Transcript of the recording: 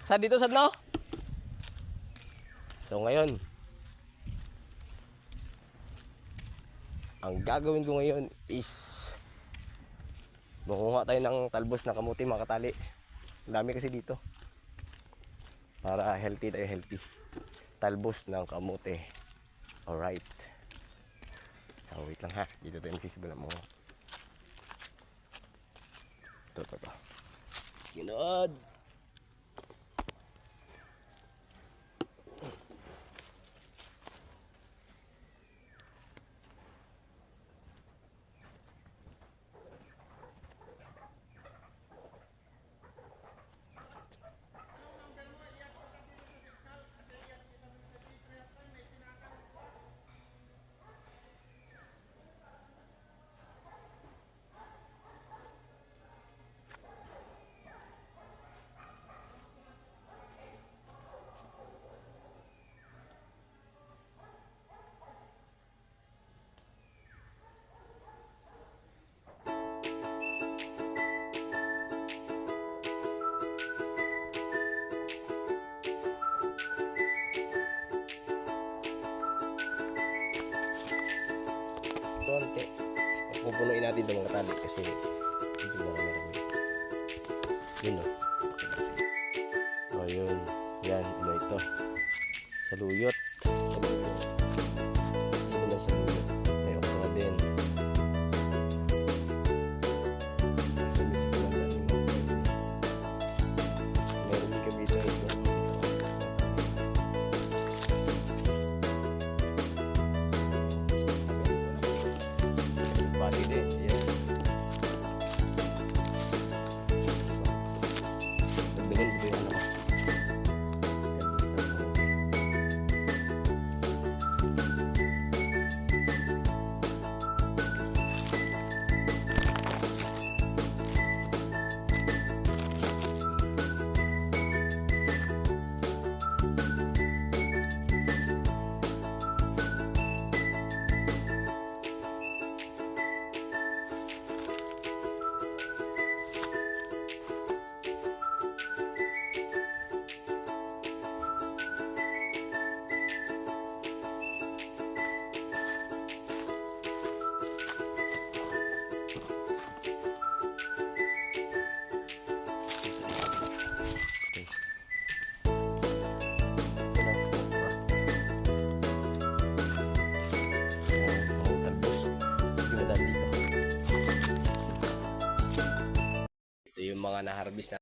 Sad dito, sad no? So ngayon, ang gagawin ko ngayon is makuha tayo ng talbos na kamuti mga katali. Ang dami kasi dito. Para healthy tayo, healthy. Talbos ng kamuti. Alright. Oh, wait lang ha. Dito tayo nagsisibulan mo. Ito. Ginod. Konti. Pupunuin natin itong mga tali kasi medyo marami. Yun o. O yun. Yan. Ano ito? Saluyot. Ito na saluyot. May okra din. Meron din kami ito. Bali din, yan. Pagdagan ko yung ano. Ito yung mga na-harvest na